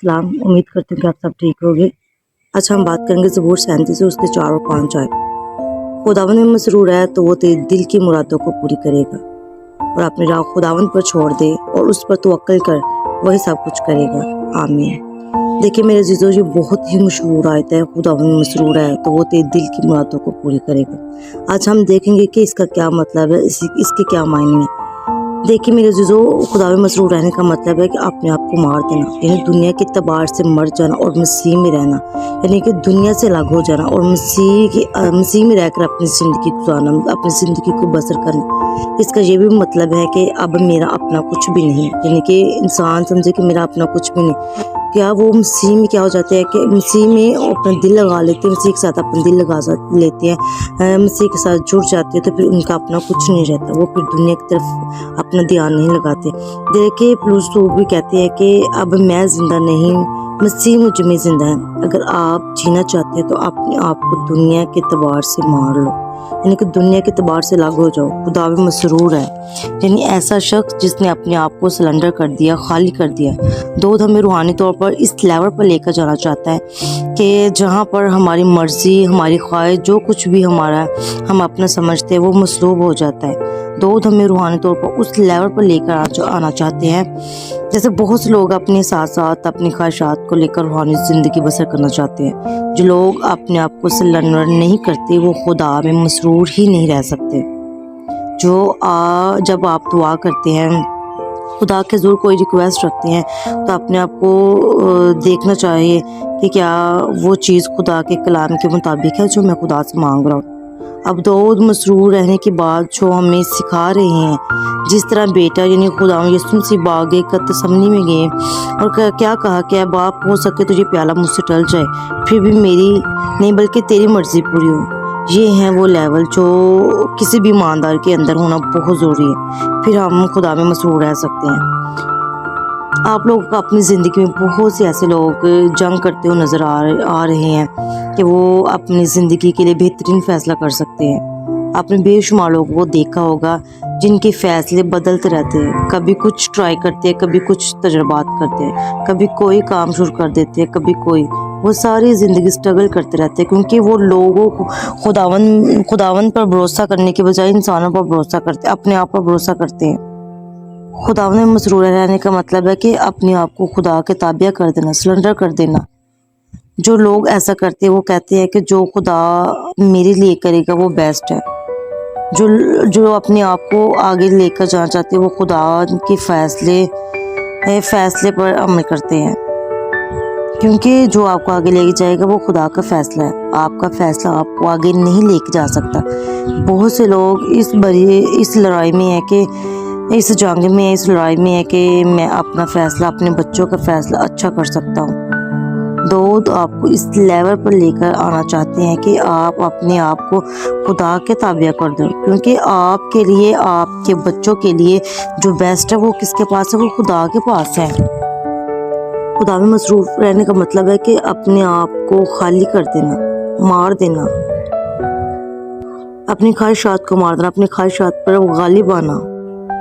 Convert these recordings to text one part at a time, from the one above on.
सलाम। उम्मीद करती हूँ कि आप सब ठीक होंगे। आज हम बात करेंगे ज़बूर 37 से उसके 4 और 5 आयत। खुदावन में मसरूर है तो वो तेरे दिल की मुरादों को पूरी करेगा, और अपनी राह खुदावन पर छोड़ दे और उस पर तवक्कल कर, वही सब कुछ करेगा। आमीन। देखिए मेरे अज़ीज़ों, ये बहुत ही मशहूर आयत है। खुदावन में मसरूर है तो वो तेरे दिल की मुरादों को पूरी करेगा। आज हम देखेंगे कि इसका क्या मतलब है, इसके क्या मायने हैं। देखिए मेरे अज़ीज़ों, खुदा में मसरूर रहने का मतलब है कि अपने आप को मार देना, यानी दुनिया के एतबार से मर जाना और मसीह में रहना, यानी कि दुनिया से अलग हो जाना और मसीह में रहकर अपनी ज़िंदगी गुजारना, अपनी ज़िंदगी को बसर करना। इसका ये भी मतलब है कि अब मेरा अपना कुछ भी नहीं, यानी कि इंसान समझे कि मेरा अपना कुछ भी नहीं। क्या वो मसीह में क्या हो जाते हैं कि मसीह में अपना दिल लगा लेते हैं, मसीह के साथ अपना दिल लगा लेते हैं, मसीह के साथ जुड़ जाते हैं, तो फिर उनका अपना कुछ नहीं रहता। वो फिर दुनिया की तरफ अपना ध्यान नहीं लगाते। देखिए पौलुस भी कहते हैं कि अब मैं जिंदा नहीं, मसीह मुझ में जिंदा है। अगर आप जीना चाहते हैं तो अपने आप को दुनिया के एतबार से मार लो, यानी कि दुनिया के एतबार से अलग हो जाओ। खुदा में मसरूर है यानी ऐसा शख्स जिसने अपने आप को सरेंडर कर दिया, खाली कर दिया। दाऊद हमें रूहानी तौर पर इस लेवल पर लेकर जाना चाहता है कि जहाँ पर हमारी मर्जी, हमारी ख्वाहिश, जो कुछ भी हमारा हम अपना समझते हैं वो मसलूब हो जाता है। दाऊद हमें रूहानी तौर पर उस लेवल पर लेकर आना चाहते हैं। जैसे बहुत से लोग अपने साथ साथ अपनी ख्वाहिशात को लेकर रूहानी ज़िंदगी बसर करना चाहते हैं। जो लोग अपने आप को सरेंडर नहीं करते वो खुदा में मसरूर ही नहीं रह सकते। जब आप दुआ करते हैं, खुदा के ज़रूर कोई रिक्वेस्ट रखते हैं, तो अपने आप को देखना चाहिए कि क्या वो चीज़ खुदा के कलाम के मुताबिक है जो मैं खुदा से मांग रहा हूँ। अब दाऊद मसरूर रहने के बाद जो हमें सिखा रहे हैं, जिस तरह बेटा यानी खुदा यीशु मसीह बागे गतसमनी में गए और क्या कहा कि बाप हो सके तो ये प्याला मुझसे टल जाए, फिर भी मेरी नहीं बल्कि तेरी मर्जी पूरी हो। ये है वो लेवल जो किसी भी ईमानदार के अंदर होना बहुत ज़रूरी है, फिर हम खुदा में मसरूर रह सकते हैं। आप लोग अपनी ज़िंदगी में बहुत से ऐसे लोग जंग करते हुए नज़र आ रहे हैं कि वो अपनी ज़िंदगी के लिए बेहतरीन फ़ैसला कर सकते हैं। आपने बेशुमार लोगों को देखा होगा जिनके फ़ैसले बदलते रहते हैं, कभी कुछ ट्राई करते हैं, कभी कुछ तजर्बात करते हैं, कभी कोई काम शुरू कर देते हैं, कभी कोई। वो सारी ज़िंदगी स्ट्रगल करते रहते हैं क्योंकि वो लोगों को खुदावन पर भरोसा करने के बजाय इंसानों पर भरोसा करते, अपने आप पर भरोसा करते हैं। खुदावन में मसरूर रहने का मतलब है कि अपने आप को खुदा के ताबिया कर देना, सरेंडर कर देना। जो लोग ऐसा करते हैं वो कहते हैं कि जो खुदा मेरे लिए करेगा वो बेस्ट है। जो अपने आप को आगे लेकर जाना चाहते हैं वो खुदा के फैसले पर अमल करते हैं, क्योंकि जो आपको आगे लेके जाएगा वो खुदा का फैसला है। आपका फैसला आपको आगे नहीं लेके जा सकता। बहुत से लोग इस लड़ाई में है कि इस लड़ाई में है कि मैं अपना फैसला, अपने बच्चों का फैसला अच्छा कर सकता हूँ। दाऊद आपको इस लेवल पर लेकर आना चाहते हैं कि आप अपने आप को खुदा के ताबिया कर दो, क्योंकि आपके लिए, आपके बच्चों के लिए जो बेस्ट है वो किसके पास है? वो खुदा के पास है। खुदा में मसरूफ रहने का मतलब है कि अपने आप को खाली कर देना, मार देना, अपनी ख्वाहिशात को मार देना, अपनी ख्वाहिशात पर गालिब आना।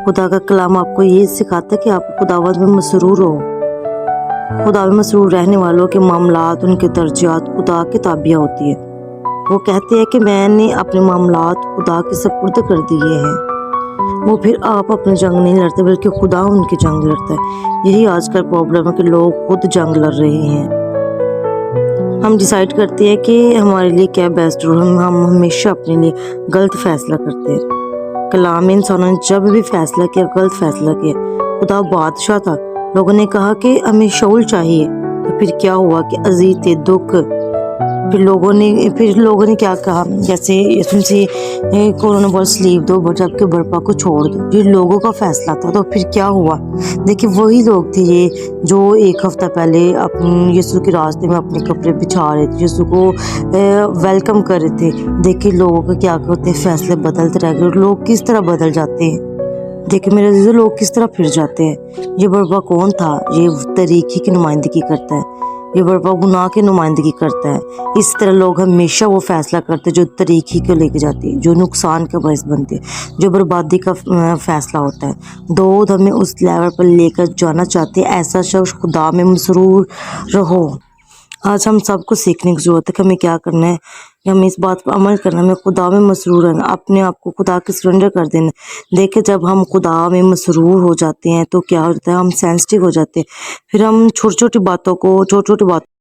खुदा का कलाम आपको ये सिखाता है कि आप खुदावंद में मसरूर हो। खुदा में मसरूर रहने वालों के मामलात, उनके दर्जात खुदा के ताबिया होती है। वो कहते हैं कि मैंने अपने मामलात खुदा के सपुर्द कर दिए हैं। वो फिर आप अपने जंग नहीं लड़ते बल्कि खुदा उनकी जंग लड़ता है। यही आजकल प्रॉब्लम है कि लोग खुद जंग लड़ रहे हैं। हम डिसाइड करते हैं कि हमारे लिए क्या बेस्ट, और हम हमेशा अपने लिए गलत फैसला करते हैं। कलाम में इंसानों ने जब भी फैसला किया, गलत फैसला किया। खुदा बादशाह था, लोगों ने कहा कि हमें शाऊल चाहिए, तो फिर क्या हुआ कि अजीत दुख। फिर लोगों ने क्या कहा, जैसे इसमें से कोरोना बॉल स्लीव दो जबकि बर्पा को छोड़ दो। ये लोगों का फैसला था, तो फिर क्या हुआ? देखिए वही लोग थे ये जो एक हफ्ता पहले अपने यीशु के रास्ते में अपने कपड़े बिछा रहे थे, यीशु को वेलकम कर रहे थे। देखिए लोगों का क्या करते हैं, फैसले बदलते रह गए। लोग किस तरह बदल जाते हैं। देखिए मेरे अज़ीज़ों, लोग किस तरह फिर जाते हैं। ये बर्पा कौन था? ये तरीक़ी की नुमाइंदगी करता है। یہ برپا گناہ کی نمائندگی کرتا ہے۔ اس طرح لوگ ہمیشہ وہ فیصلہ کرتے جو طریقی کو لے کے جاتی ہے، جو نقصان کا باعث بنتے، جو بربادی کا فیصلہ ہوتا ہے۔ داؤد ہمیں اس لیول پر لے کر جانا چاہتے ہیں، ایسا شخص خدا میں مسرور رہو۔ آج ہم سب کو سیکھنے کی ضرورت ہے کہ ہمیں کیا کرنا ہے، کہ ہمیں اس بات پر عمل کرنا ہے، ہمیں خدا میں مسرور رہنا، اپنے آپ کو خدا کے سرنڈر کر دینا۔ دیکھیں جب ہم خدا میں مسرور ہو جاتے ہیں تو کیا ہوتا ہے، ہم سینسٹیو ہو جاتے ہیں، پھر ہم چھوٹی چھوٹی باتوں